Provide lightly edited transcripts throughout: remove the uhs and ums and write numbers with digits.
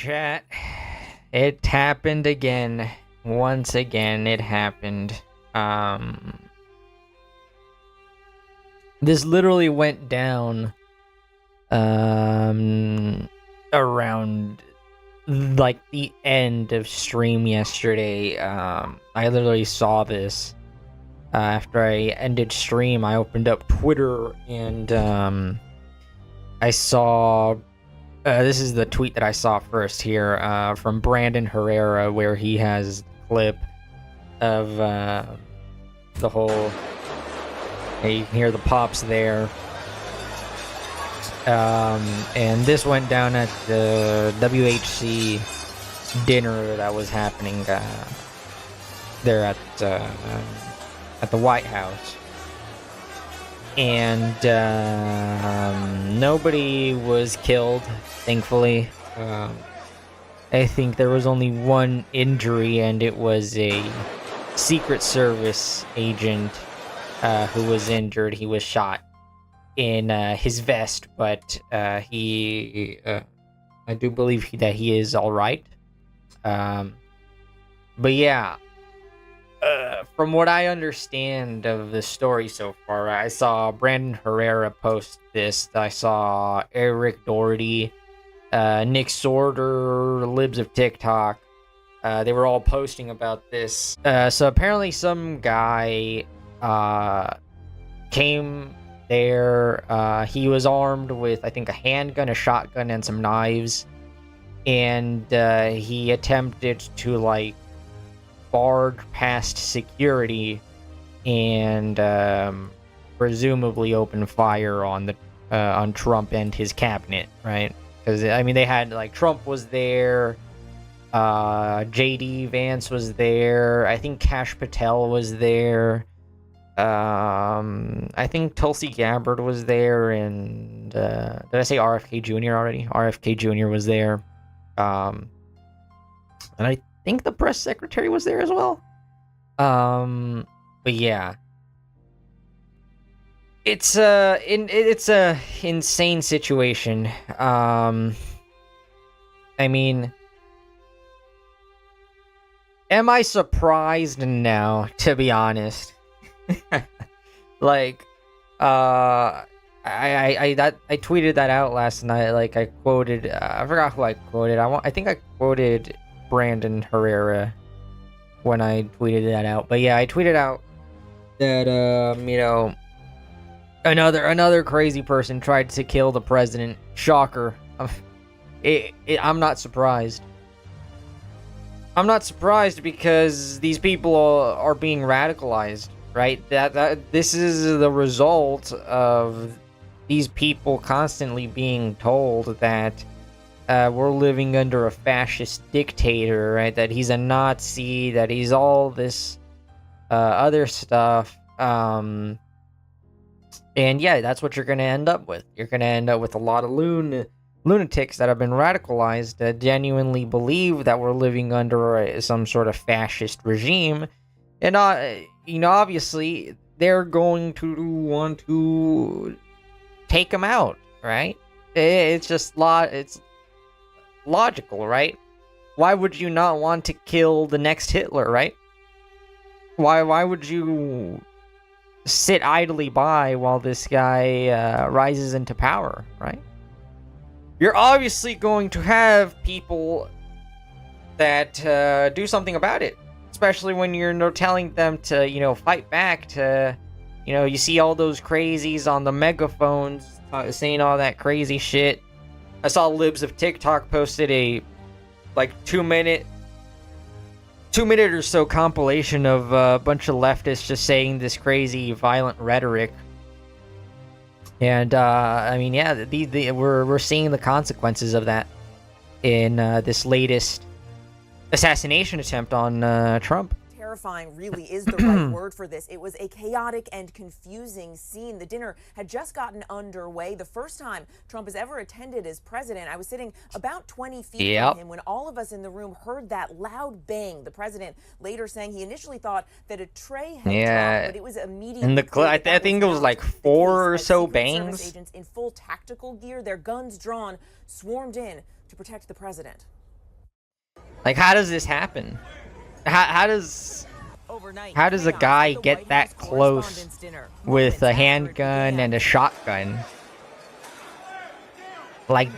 chat. It happened again. Once again, it happened. This literally went down, around, like, the end of stream yesterday. I literally saw this. After I ended stream, I opened up Twitter, and, I saw... this is the tweet that I saw first here, from Brandon Herrera, where he has a clip of the whole... You can hear the pops there. And this went down at the WHC dinner that was happening there at the White House. And nobody was killed, thankfully. I think there was only one injury, and it was a Secret Service agent who was injured. He was shot in his vest, but I do believe that he is all right. But yeah. From what I understand of the story so far, I saw Brandon Herrera post this. I saw Eric Doherty, Nick Sorter, Libs of TikTok. They were all posting about this. So apparently some guy came there. He was armed with, I think, a handgun, a shotgun, and some knives. And he attempted to, like, barge past security and presumably open fire on Trump and his cabinet, right? Because I mean, they had, like, Trump was there, JD Vance was there, I think Kash Patel was there, I think Tulsi Gabbard was there, and did I say RFK Jr. already? RFK Jr. was there, and I think the press secretary was there as well. But yeah, it's a insane situation. I mean, am I surprised? No, to be honest. Like, I tweeted that out last night. Like, I quoted, I forgot who I quoted. I think I quoted Brandon Herrera when I tweeted that out. But yeah, I tweeted out that you know, another crazy person tried to kill the president. Shocker. I'm not surprised. I'm not surprised because these people are being radicalized, right? That this is the result of these people constantly being told that we're living under a fascist dictator, right? That he's a Nazi, that he's all this other stuff. And yeah, that's what you're going to end up with. You're going to end up with a lot of lunatics that have been radicalized that genuinely believe that we're living under some sort of fascist regime. And, you know, obviously, they're going to want to take them out, right? It's just it's logical, right? Why would you not want to kill the next Hitler, right? Why would you sit idly by while this guy rises into power, right? You're obviously going to have people that do something about it, especially when you're telling them to, you know, fight back. To, you know, you see all those crazies on the megaphones saying all that crazy shit. I saw Libs of TikTok posted a, like, 2-minute or so compilation of a bunch of leftists just saying this crazy, violent rhetoric. And I mean, yeah, we're seeing the consequences of that in this latest assassination attempt on Trump. Terrifying really is the right word for this. It was a chaotic and confusing scene. The dinner had just gotten underway. The first time Trump has ever attended as president. I was sitting about 20 feet from him when all of us in the room heard that loud bang. The president later saying he initially thought that a tray had dropped, but it was immediately. And I think it was like 4 or so bangs. Service agents in full tactical gear, their guns drawn, swarmed in to protect the president. Like, how does this happen? How does Overnight, a chaos guy at the get White that House close Correspondents' Dinner, with moments a after it handgun began. and a shotgun? Like,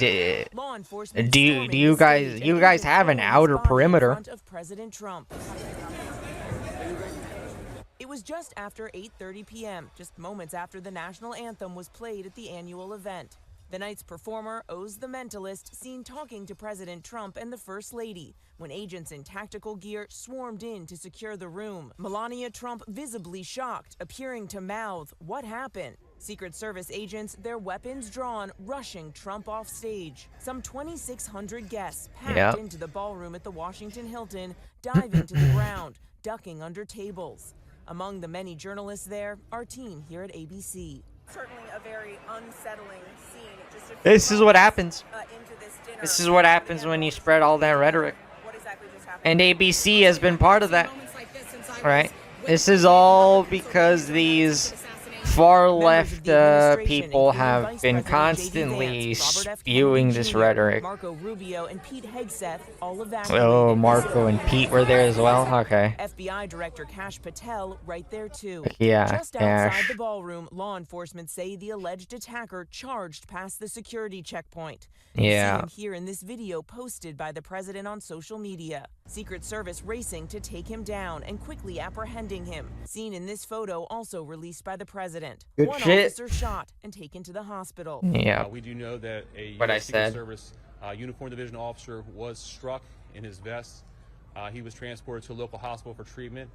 Law enforcement do storming you the guys stage and have an controlling his outer body in perimeter? front of President Trump. It was just after 8:30 p.m., just moments after the national anthem was played at the annual event. The night's performer Oz the Mentalist seen talking to President Trump and the First Lady when agents in tactical gear swarmed in to secure the room. Melania Trump visibly shocked, appearing to mouth, "What happened?" Secret Service agents, their weapons drawn, rushing Trump off stage. Some 2,600 guests packed into the ballroom at the Washington Hilton, diving to the ground, ducking under tables. Among the many journalists there, our team here at ABC. Certainly a very unsettling scene. This is what happens. Into this dinner. This is what happens when you spread all that rhetoric. What exactly just happened? And ABC has been part of that. Right? This is all because these far left people have been constantly spewing this rhetoric. Marco Rubio and Pete Hegseth all Oh, evacuated. Marco and Pete were there as well? Okay. FBI Director Kash Patel right there too. Yeah, Just outside Kash. the ballroom, law enforcement say the alleged attacker charged past the security checkpoint. You Yeah. see him here in this video posted by the president on social media. Secret Service racing to take him down and quickly apprehending him. Seen in this photo also released by the president. Good One shit. officer shot and taken to the hospital. Yeah. We do know that a What I US Secret said. Service uniform division officer was struck in his vest. He was transported to a local hospital for treatment.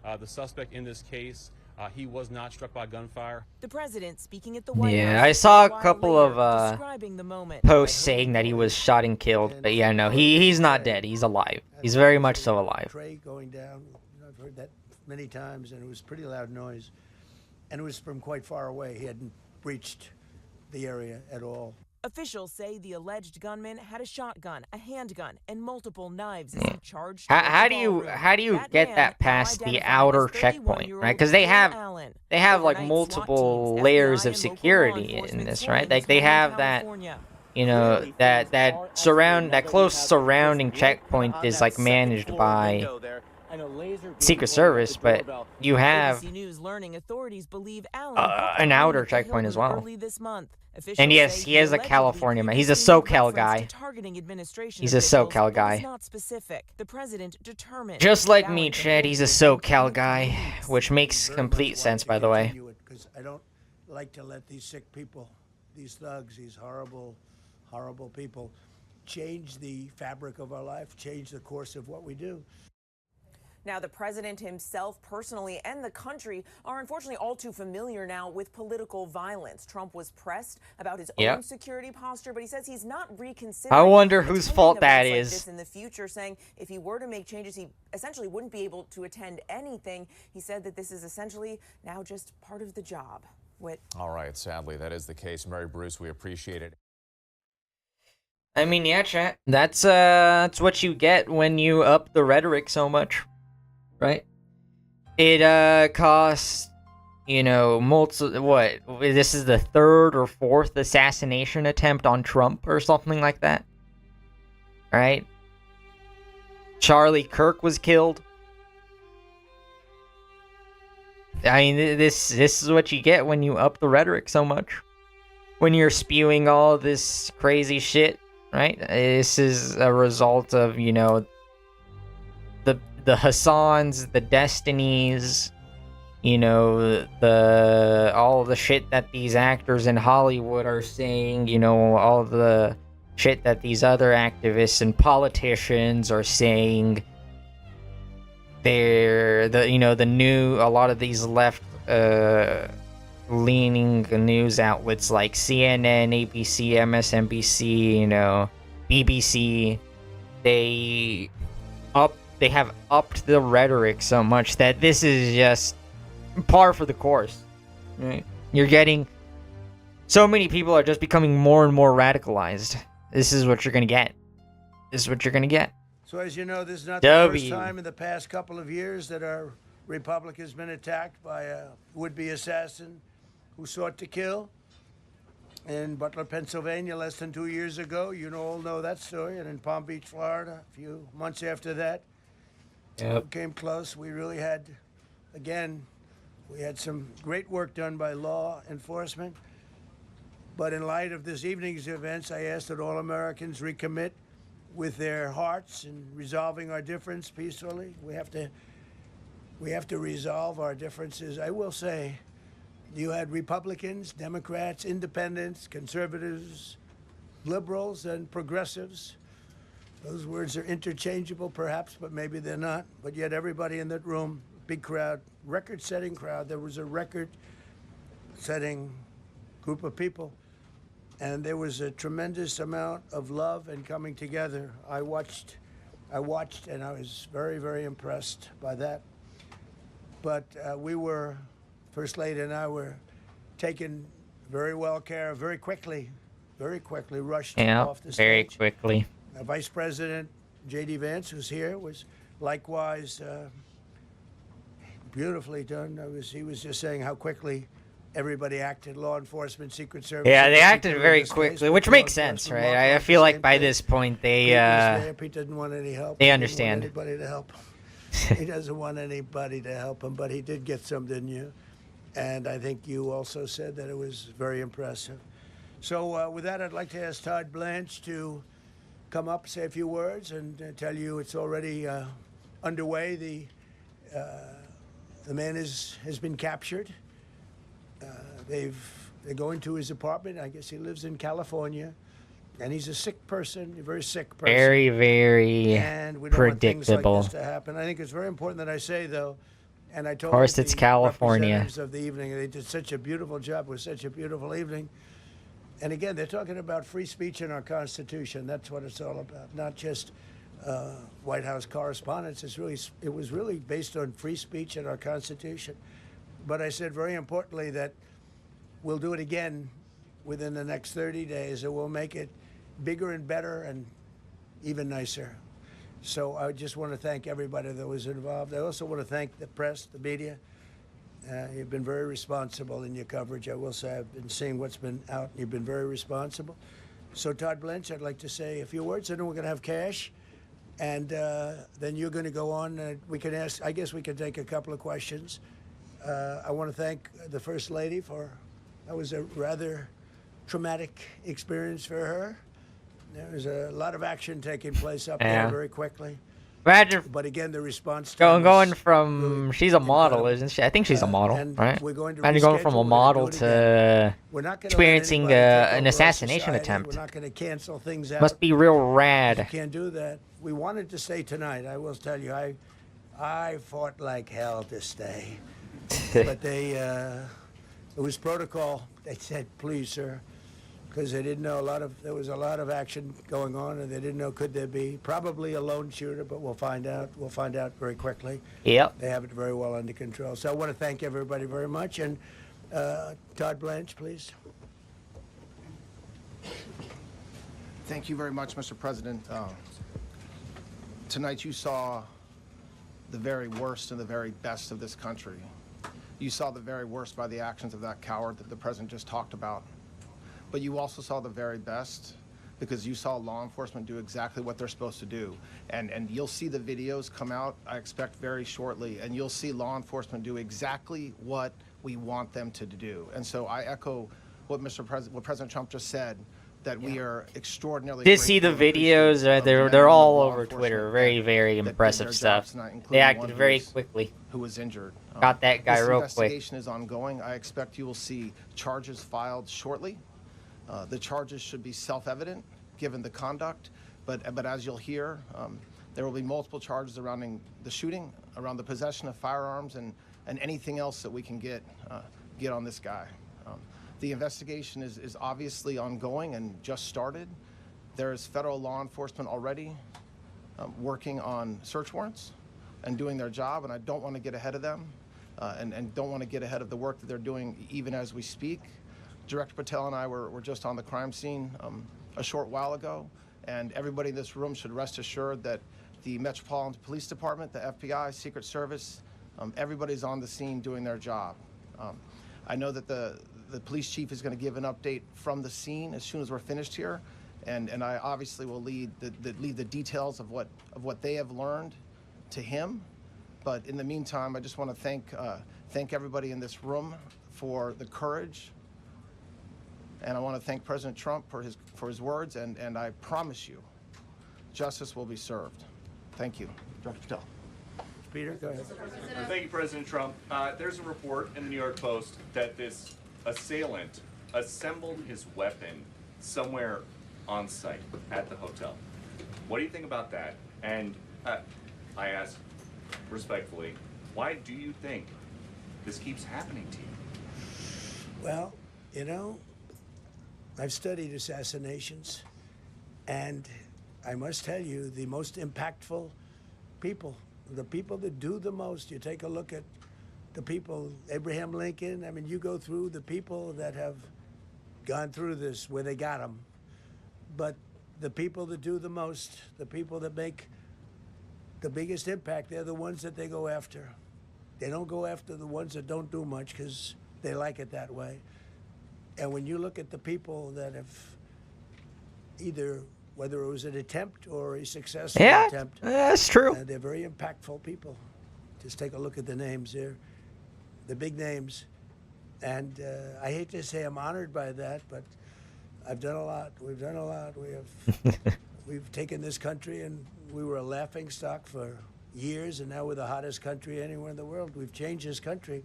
The suspect in this case, he was not struck by gunfire. The president speaking at the White Yeah, House I saw a while couple later of describing the moment. posts saying that he was shot and killed. But yeah, no, he's not dead. He's alive. He's very much so alive. Tray going down. I've heard that many times, and it was pretty loud noise. And it was from quite far away. He hadn't breached the area at all. Officials say the alleged gunman had a shotgun, a handgun, and multiple knives as he charged. How toward do the you ballroom. get man, that now past the identified outer as checkpoint, 31-year-old right? Because they Will have Allen. like Overnight, multiple SWAT teams, layers FBI of and local law security in enforcement this, swarming right? Like his they home in have that, California. you know, that close surrounding checkpoint is like managed by Secret Service, but you have ABC News learning authorities believe Allen an outer checkpoint as well. early this month. Officials And yes, say he is a allegedly California man. He's a previously made SoCal reference guy. to targeting administration He's a officials, SoCal but guy. was not specific. The president determined. Just like Allen me, can Chad, he's a hold SoCal for guy, weeks. which makes Very complete much sense, want by to the way. continue it, 'cause I don't like to let these sick people, these thugs, these horrible, horrible people, change the fabric of our life, change the course of what we do. Now, the president himself, personally, and the country are unfortunately all too familiar now with political violence. Trump was pressed about his own security posture, but he says he's not reconsidering. I wonder whose attending fault that events like is. this in the future, saying if he were to make changes, he essentially wouldn't be able to attend anything. He said that this is essentially now just part of the job. Whit. All right, sadly, that is the case. Mary Bruce, we appreciate it. I mean, yeah, chat. That's what you get when you up the rhetoric so much, right? It costs, you know, what? This is the third or fourth assassination attempt on Trump or something like that, right? Charlie Kirk was killed. I mean, this is what you get when you up the rhetoric so much. When you're spewing all this crazy shit, right? This is a result of, you know, the Hassans, the Destinies, you know, all the shit that these actors in Hollywood are saying, you know, all the shit that these other activists and politicians are saying. A lot of these left leaning news outlets like CNN, ABC, MSNBC, you know, BBC, they have upped the rhetoric so much that this is just par for the course. Right? You're getting so many people are just becoming more and more radicalized. This is what you're gonna get. So as you know, this is not the first W. time in the past couple of years that our republic has been attacked by a would-be assassin who sought to kill. in Butler, Pennsylvania, less than 2 years ago. You all know that story. And in Palm Beach, Florida, a few months after that. Yep. Came close. We really had, again, we had some great work done by law enforcement. But in light of this evening's events, I ask that all Americans recommit with their hearts in resolving our difference peacefully. We have to resolve our differences. I will say, you had Republicans, Democrats, independents, conservatives, liberals, and progressives. Those words are interchangeable, perhaps, but maybe they're not. But yet everybody in that room, big crowd, record-setting crowd. There was a record-setting group of people. And there was a tremendous amount of love and coming together. I watched, and I was very, very impressed by that. But First Lady and I were taken very well care of very quickly, rushed off the stage. Very quickly. Vice President J.D. Vance, who's here, was likewise beautifully done. He was just saying how quickly everybody acted, law enforcement, Secret Service. Yeah, they acted very quickly, which makes sense, right? I feel like by this point they He doesn't want any help. they understand. He doesn't want anybody to help. He doesn't want anybody to help him, but he did get some, didn't you? And I think you also said that it was very impressive. So with that, I'd like to ask Todd Blanche to come up, say a few words, and tell you it's already underway. The man has been captured. They're going to his apartment. I guess he lives in California, and he's a sick person, a very sick person. Very, very and we don't want things like predictable. this to happen. I think it's very important that I say, though, and I told Of course, the it's California. representatives of the evening, they did such a beautiful job. It was such a beautiful evening. And again, they're talking about free speech in our Constitution. That's what it's all about, not just White House correspondence. It was really based on free speech in our Constitution. But I said very importantly that we'll do it again within the next 30 days, and we'll make it bigger and better and even nicer. So I just want to thank everybody that was involved. I also want to thank the press, the media. You've been very responsible in your coverage. I will say I've been seeing what's been out. You've been very responsible. So Todd Blanche, I'd like to say a few words, and then we're going to have cash. And then you're going to go on. We can ask, I guess we can take a couple of questions. I want to thank the First Lady that was a rather traumatic experience for her. There was a lot of action taking place up there very quickly. Imagine But again, the response going was from really she's a model, incredible. isn't she? I think she's a model, And right? we're going to Imagine going from reschedule, a we're gonna model do it again. to We're not gonna let experiencing anybody take an over our assassination society. attempt. We're not going to cancel things out. Must be real You rad. can't do that. We wanted to stay tonight. I will tell you, I fought like hell to stay, but it was protocol. They said, "Please, sir," because they didn't know there was a lot of action going on, and they didn't know could there be probably a lone shooter, but we'll find out. We'll find out very quickly. Yep. They have it very well under control. So I want to thank everybody very much, and Todd Blanche, please. Thank you very much, Mr. President. Tonight you saw the very worst and the very best of this country. You saw the very worst by the actions of that coward that the President just talked about. But you also saw the very best because you saw law enforcement do exactly what they're supposed to do. And you'll see the videos come out, I expect, very shortly, and you'll see law enforcement do exactly what we want them to do. And so I echo what President Trump just said, that we are extraordinarily Did see the grateful and videos? appreciative of the men They're and women all of law over Twitter. enforcement Very, that very did impressive their stuff. jobs tonight, They including acted one who very was- quickly. who was injured. Got that guy this real quick. investigation is ongoing. I expect you will see charges filed shortly. The charges should be self-evident given the conduct, but as you'll hear, there will be multiple charges surrounding the shooting, around the possession of firearms, and anything else that we can get on this guy. The investigation is obviously ongoing and just started. There is federal law enforcement already working on search warrants and doing their job, and I don't want to get ahead of them and don't want to get ahead of the work that they're doing even as we speak. Director Patel and I were just on the crime scene a short while ago, and everybody in this room should rest assured that the Metropolitan Police Department, the FBI, Secret Service, everybody's on the scene doing their job. I know that the the police chief is going to give an update from the scene as soon as we're finished here, and I obviously will lead the details of what they have learned to him. But in the meantime, I just want to thank everybody in this room for the courage, and I want to thank President Trump for his words, and I promise you, justice will be served. Thank you, Dr. Patel. Peter, go ahead. Thank you, President Trump. There's a report in the New York Post that this assailant assembled his weapon somewhere on site at the hotel. What do you think about that? And I ask respectfully, why do you think this keeps happening to you? Well, you know, I've studied assassinations, and I must tell you, the most impactful people, the people that do the most, you take a look at the people, Abraham Lincoln, I mean, you go through the people that have gone through this, where they got them. But the people that do the most, the people that make the biggest impact, they're the ones that they go after. They don't go after the ones that don't do much because they like it that way. And when you look at the people that have either, whether it was an attempt or a successful attempt, that's true. they're very impactful people. Just take a look at the names there, the big names. And I hate to say I'm honored by that, but I've done a lot. We've done a lot. We've taken this country, and we were a laughing stock for years, and now we're the hottest country anywhere in the world. We've changed this country,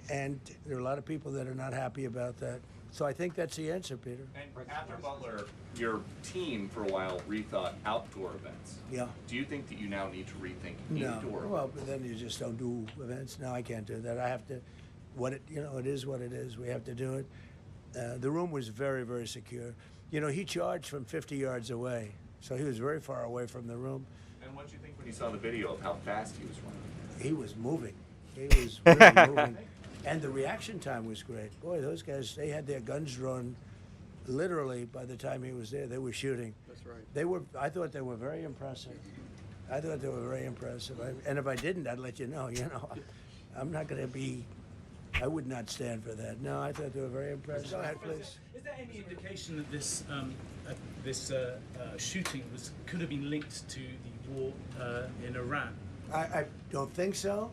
and there are a lot of people that are not happy about that. So I think that's the answer, Peter. And after Butler, your team for a while rethought outdoor events. Yeah. Do you think that you now need to rethink No. indoor? Well, but then you just don't do events. No, I can't do that. I have to. It is what it is. We have to do it. The room was very, very secure. You know, he charged from 50 yards away, so he was very far away from the room. And what did you think when you saw the video of how fast he was running? He was moving. He was really moving. And the reaction time was great. Boy, those guys, they had their guns drawn literally by the time he was there. They were shooting. That's right. I thought they were very impressive. And if I didn't, I'd let you know. You know, I'm not going to be, I would not stand for that. No, I thought they were very impressive. Go ahead, please. Is there any indication that this shooting could have been linked to the war in Iran? I don't think so,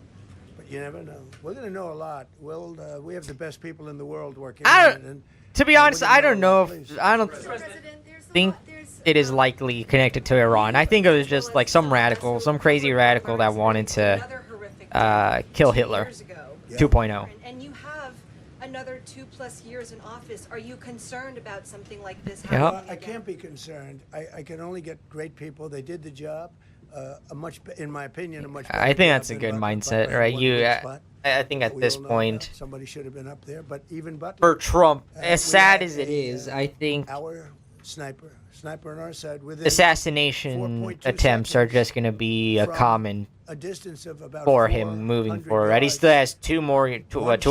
but you never know. We're going to know a lot. We have the best people in the world working on it. And, to be honest, I don't know if I don't think it is likely connected to Iran. I think it was just like some crazy radical that wanted to kill Hitler 2.0. And you have another 2+ years in office. Are you concerned about something like this Yeah. happening? I can't be concerned. I can only get great people. They did the job. In my opinion, a much better I think job that's a than good Butler. mindset, Butler had right? one weak spot. I think at We this all know point, that. Somebody should have been up there, but even Butler. for Trump, we as sad had as it a, is, I think our sniper on our side within assassination 4.2 attempts are seconds just going to be a from common a distance of about for him moving 400 forward. Right? He yards, still has two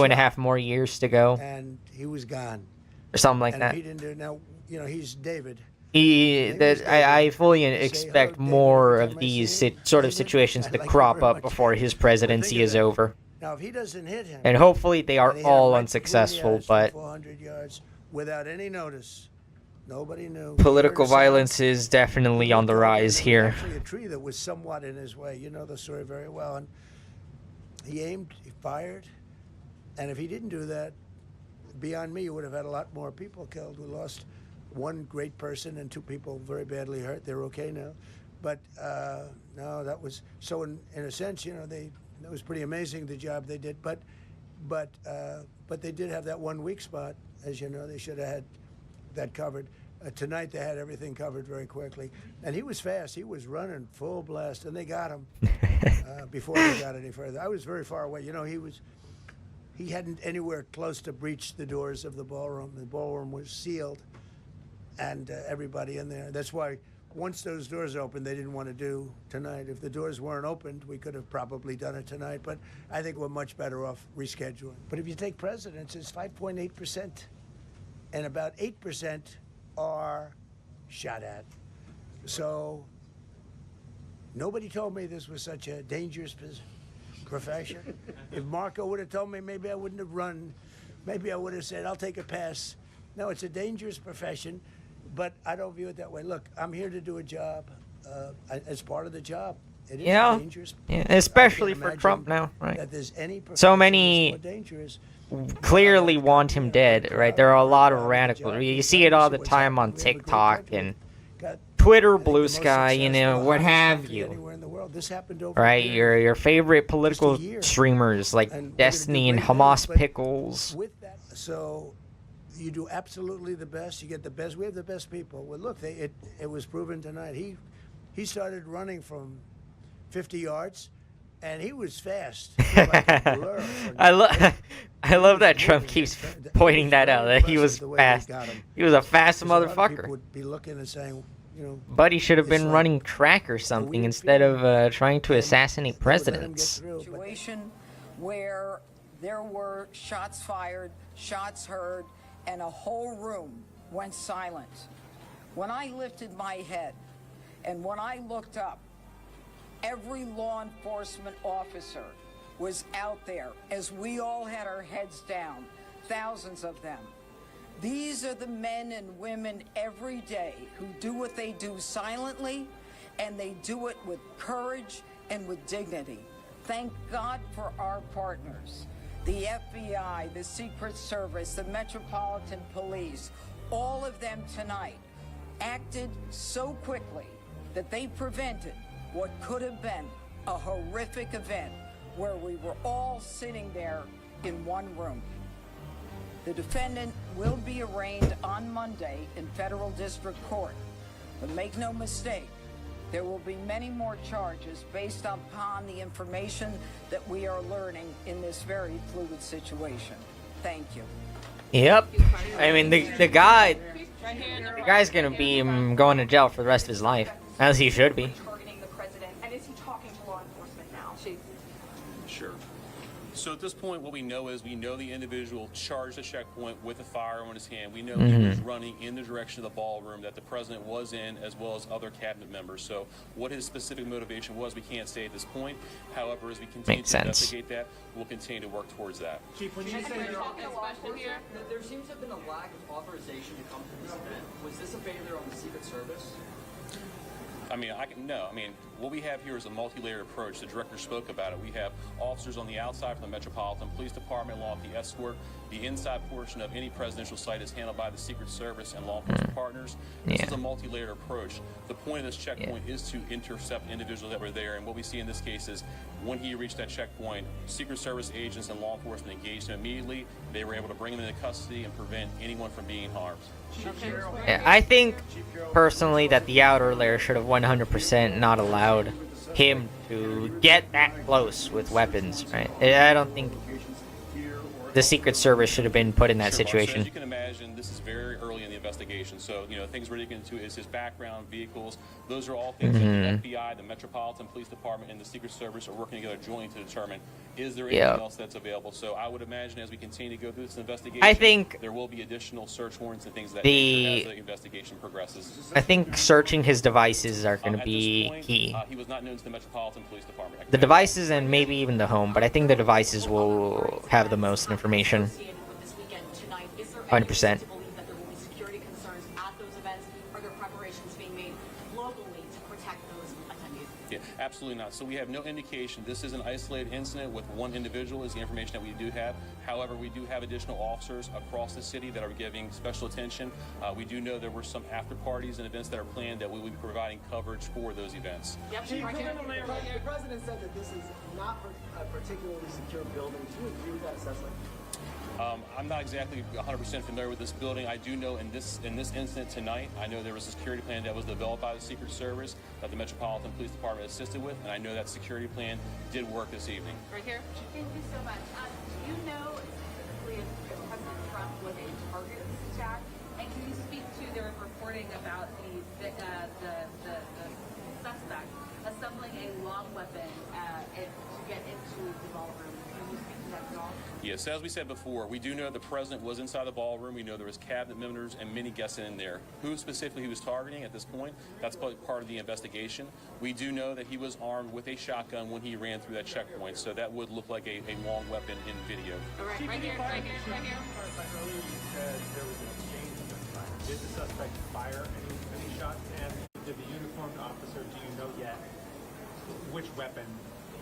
and a half shot. more years to go, and he was gone. or something like And that. if he didn't do now, you know, he's David. I fully expect hello, more David, of am I these seeing sort of David? situations I to like you crop very up much. before his presidency Think of is that. over. Now, if he doesn't hit him, And hopefully they are and he hit him all right unsuccessful, between the eyes but from 400 yards without any notice. Nobody knew. political He heard a sound. violence is definitely on the rise There was here. Actually, a tree that was somewhat in his way. You know the story very well. And he aimed, he fired, and if he didn't do that, beyond me, you would have had a lot more people killed. We lost one great person and 2 people very badly hurt. They're okay now, but no, that was so. In a sense, you know, that was pretty amazing the job they did. But they did have that one weak spot, as you know. They should have had that covered. Tonight they had everything covered very quickly, and he was fast. He was running full blast, and they got him before they got any further. I was very far away. You know, he hadn't anywhere close to breach the doors of the ballroom. The ballroom was sealed, and everybody in there. That's why once those doors opened, they didn't want to do tonight. If the doors weren't opened, we could have probably done it tonight, but I think we're much better off rescheduling. But if you take presidents, it's 5.8%, and about 8% are shot at. So nobody told me this was such a dangerous profession. If Marco would have told me, maybe I wouldn't have run maybe I would have said, I'll take a pass. No, it's a dangerous profession, but I don't view it that way. Look, I'm here to do a job. As part of the job, it is dangerous. Yeah, especially for Trump now, right? That there's any So many more dangerous. clearly want him dead, right? There are a lot of radical. You see it all the time on TikTok and Twitter, Blue Sky, you know, what have you. Right, your favorite political streamers like Destiny and Hamas Pickles. With that, so you do absolutely the best. You get the best. We have the best people. Well, look, it was proven tonight. He started running from 50 yards, and he was fast. He was like a blur. I love that Trump keeps pointing that out. That he was fast. He was a fast motherfucker. People would be looking and saying, you know, But he should have been running track or something instead of trying to assassinate presidents. Situation where there were shots fired, shots heard, and a whole room went silent. When I lifted my head and when I looked up, every law enforcement officer was out there as we all had our heads down, thousands of them. These are the men and women every day who do what they do silently, and they do it with courage and with dignity. Thank God for our partners, the FBI, the Secret Service, the Metropolitan Police. All of them tonight acted so quickly that they prevented what could have been a horrific event where we were all sitting there in one room. The defendant will be arraigned on Monday in federal district court. But make no mistake, there will be many more charges based upon the information that we are learning in this very fluid situation. Thank you. Yep. I mean, the guy's gonna be going to jail for the rest of his life, as he should be. Targeting the president, and is he talking to law enforcement now? Sure. So at this point, what we know is we know the individual charged at checkpoint with a firearm in his hand. We know he was running in the direction of the ballroom that the president was in, as well as other cabinet members. So what his specific motivation was, we can't say at this point. However, as we continue to investigate that, we'll continue to work towards that. Chief, when you say there seems to have been a lack of authorization to come to this event. Was this a failure on the Secret Service? I mean, what we have here is a multi-layered approach. The director spoke about it. We have officers on the outside from the Metropolitan Police Department, along with the escort. The inside portion of any presidential site is handled by the Secret Service and law enforcement partners. This is a multi-layered approach. The point of this checkpoint is to intercept individuals that were there, and what we see in this case is when he reached that checkpoint, Secret Service agents and law enforcement engaged him immediately. They were able to bring him into custody and prevent anyone from being harmed. I think personally that the outer layer should have 100% not allowed him to get that close with weapons, right? I don't think the Secret Service should have been put in that situation. So as you can imagine, this is very early in the investigation. So, things we're digging into is his background, vehicles. Those are all things that the FBI, the Metropolitan Police Department, and the Secret Service are working together jointly to determine, is there anything else that's available? So I would imagine as we continue to go through this investigation, I think there will be additional search warrants and things of that nature as the investigation progresses. I think searching his devices are going to be key. He was not known to the Metropolitan Police Department. The devices and maybe even the home, but I think the devices will have the most information. 100%. Yeah, absolutely not. So we have no indication. This is an isolated incident with one individual is the information that we do have. However, we do have additional officers across the city that are giving special attention. We do know there were some after parties and events that are planned that we will be providing coverage for those events. Yep. The president said that this is not a particularly secure building. Do you agree with that assessment? I'm not exactly 100% familiar with this building. I do know in this incident tonight, I know there was a security plan that was developed by the Secret Service that the Metropolitan Police Department assisted with, and I know that security plan did work this evening. Right here. Thank you so much. Do you know specifically if President Trump was a target of this attack? And can you speak to their reporting about the suspect assembling a long weapon to get into the ballroom? Can you speak to at all? Yes, as we said before, we do know the president was inside the ballroom. We know there was cabinet members and many guests in there. Who specifically he was targeting at this point, that's part of the investigation. We do know that he was armed with a shotgun when he ran through that checkpoint, so that would look like a long weapon in video. All right, right here, right here, right here. Earlier you said there was an exchange of gunfire. Did the suspect fire any shots? And did the uniformed officer, do you know yet which weapon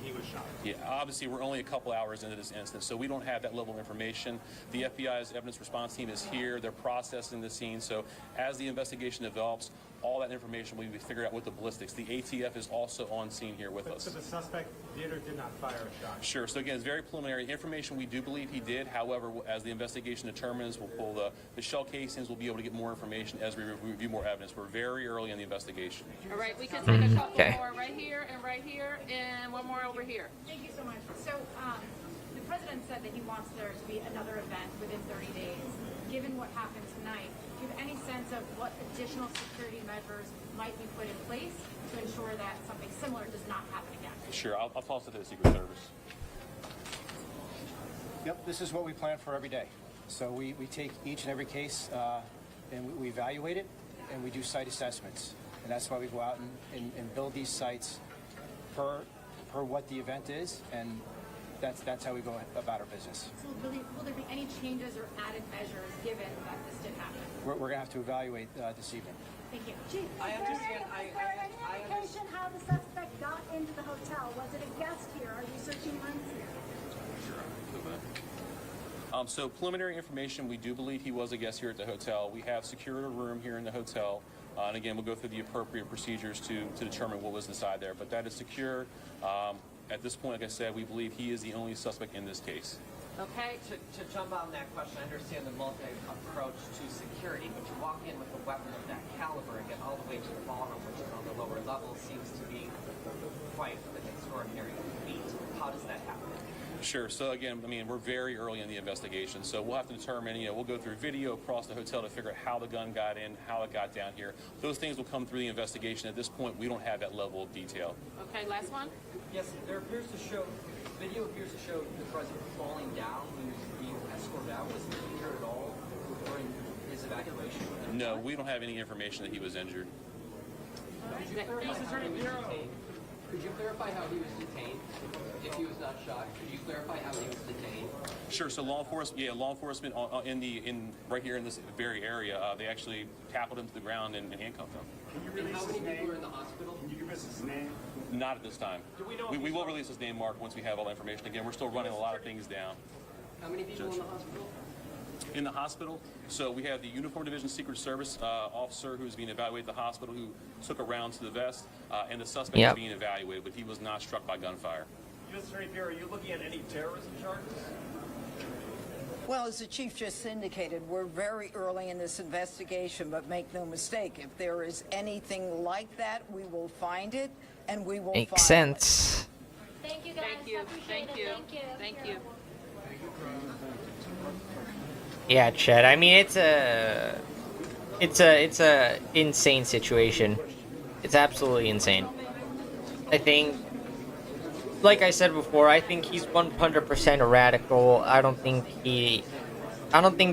he was shot? Yeah, obviously we're only a couple hours into this instance, so we don't have that level of information. The FBI's evidence response team is here. They're processing the scene. So as the investigation develops, all that information will be figured out with the ballistics. The ATF is also on scene here with us. So the suspect did or did not fire a shot? Sure. So again, it's very preliminary information. We do believe he did. However, as the investigation determines, we'll pull the shell casings. We'll be able to get more information as we review more evidence. We're very early in the investigation. All right, we can take a couple more right here, and one more over here. Thank you so much. So, the president said that he wants there to be another event within 30 days. Given what happened tonight, do you have any sense of what additional security measures might be put in place to ensure that something similar does not happen again? Sure. I'll toss it to the Secret Service. Yep, this is what we plan for every day. So we take each and every case and we evaluate it, and we do site assessments. And that's why we go out and build these sites per what the event is, and that's how we go about our business. So will there be any changes or added measures given that this did happen? We're going to have to evaluate this evening. Thank you. Chief, I understand. Is there any indication how the suspect got into the hotel? Was it a guest here? Are you searching rooms here? So preliminary information, we do believe he was a guest here at the hotel. We have secured a room here in the hotel. And again, we'll go through the appropriate procedures to determine what was inside there. But that is secure. At this point, like I said, we believe he is the only suspect in this case. Okay. To jump on that question, I understand the multi-approach to security, but to walk in with a weapon of that caliber and get all the way to the ballroom, which is on the lower level, seems to be quite an extraordinary feat. How does that happen? Sure. So again, I mean, we're very early in the investigation, so we'll have to determine, we'll go through video across the hotel to figure out how the gun got in, how it got down here. Those things will come through the investigation. At this point, we don't have that level of detail. Okay, last one. Yes, video appears to show the president falling down when he was being escorted out. Was he injured at all during his evacuation? No, we don't have any information that he was injured. Could you clarify how he was detained? If he was not shot, could you clarify how he was detained? Sure. So law enforcement right here in this very area, they actually tackled him to the ground and handcuffed him. Can you release his name? People are in the hospital? Can you give us his name? Not at this time. Do we know we will release his name, Mark, once we have all the information. Again, we're still running a lot of things down. How many people in the hospital? In the hospital, so we have the Uniform Division Secret Service officer who's being evaluated at the hospital who took a round to the vest, and the suspect is being evaluated, but he was not struck by gunfire. U.S. Attorney Pierre, are you looking at any terrorism charges? Well, as the chief just indicated, we're very early in this investigation, but make no mistake, if there is anything like that, we will find it, and we will Makes file sense. Thank you guys. Thank you. Thank you. Thank you. Yeah, Chet. I mean, it's a insane situation. It's absolutely insane. I think, like I said before, I think he's 100% a radical. I don't think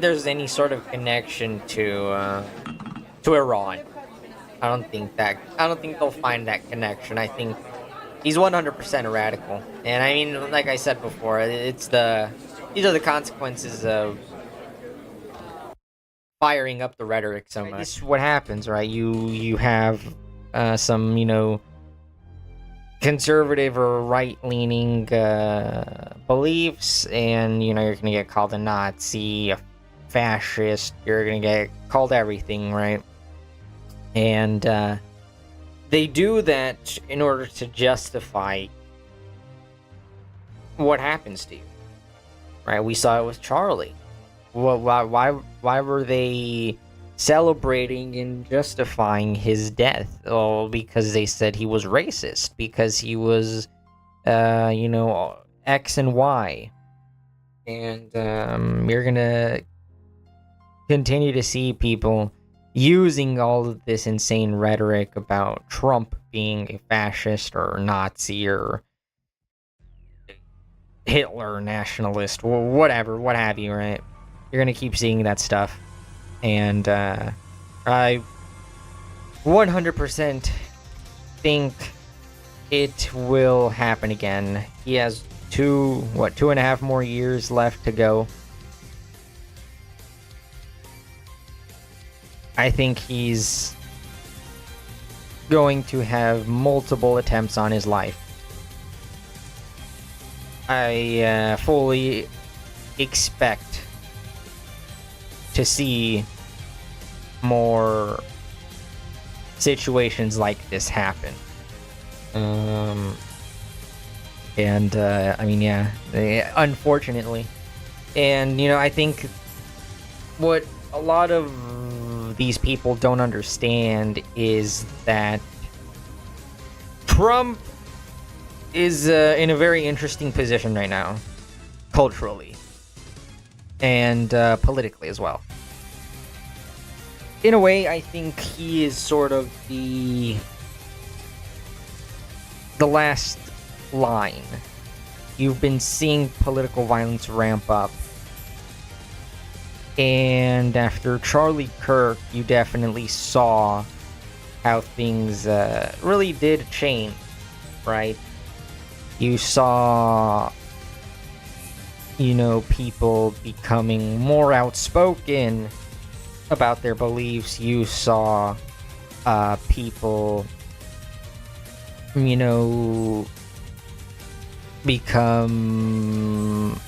there's any sort of connection to Iran. I don't think they'll find that connection. I think he's 100% a radical. And I mean, like I said before, these are the consequences of firing up the rhetoric so much. This is what happens, right? You have some, conservative or right-leaning beliefs, and you're gonna get called a Nazi, a fascist. You're gonna get called everything, right? And they do that in order to justify what happens to you, right? We saw it with Charlie. Well, why were they celebrating and justifying his death? Oh, because they said he was racist, because he was, X and Y. And you're gonna continue to see people using all of this insane rhetoric about Trump being a fascist or Nazi or Hitler nationalist, whatever, what have you, right? You're gonna keep seeing that stuff. And I 100% think it will happen again. He has 2.5 more years left to go. I think he's going to have multiple attempts on his life. I fully expect to see more situations like this happen. I mean, yeah, unfortunately. And, you know, I think what a lot of these people don't understand is that Trump is in a very interesting position right now, culturally and politically as well. In a way, I think he is sort of the last line. You've been seeing political violence ramp up. And after Charlie Kirk, you definitely saw how things really did change, right? You saw, you know, people becoming more outspoken about their beliefs. You saw people, you know, become,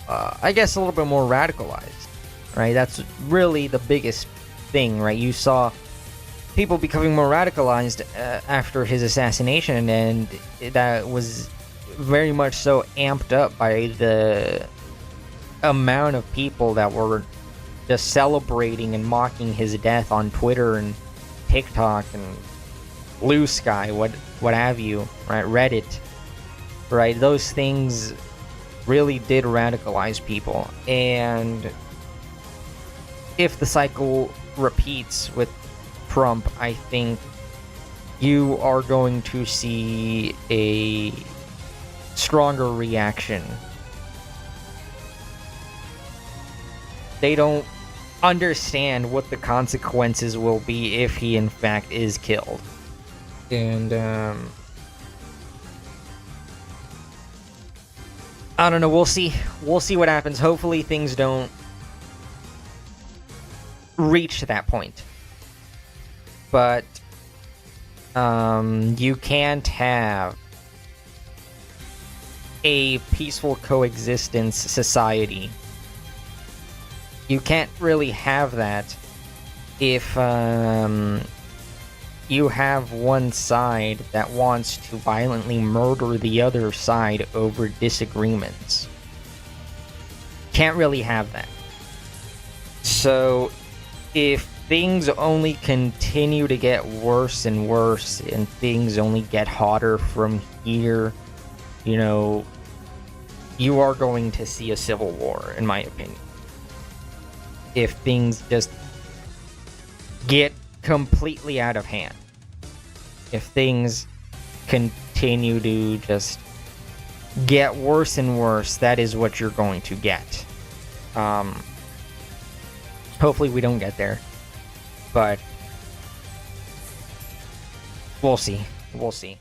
I guess, a little bit more radicalized, right? That's really the biggest thing, right? You saw people becoming more radicalized after his assassination, and that was very much so amped up by the amount of people that were just celebrating and mocking his death on Twitter and TikTok and Blue Sky, what have you, right? Reddit, right? Those things really did radicalize people. And if the cycle repeats with Trump, I think you are going to see a stronger reaction. They don't understand what the consequences will be if he in fact is killed. And I don't know, we'll see what happens. Hopefully things don't reach that point. But you can't have a peaceful coexistence society. You can't really have that if you have one side that wants to violently murder the other side over disagreements. Can't really have that. So if things only continue to get worse and worse, and things only get hotter from here, you know, you are going to see a civil war, in my opinion. If things just get completely out of hand. If things continue to just get worse and worse, that is what you're going to get. Hopefully we don't get there. But we'll see. We'll see.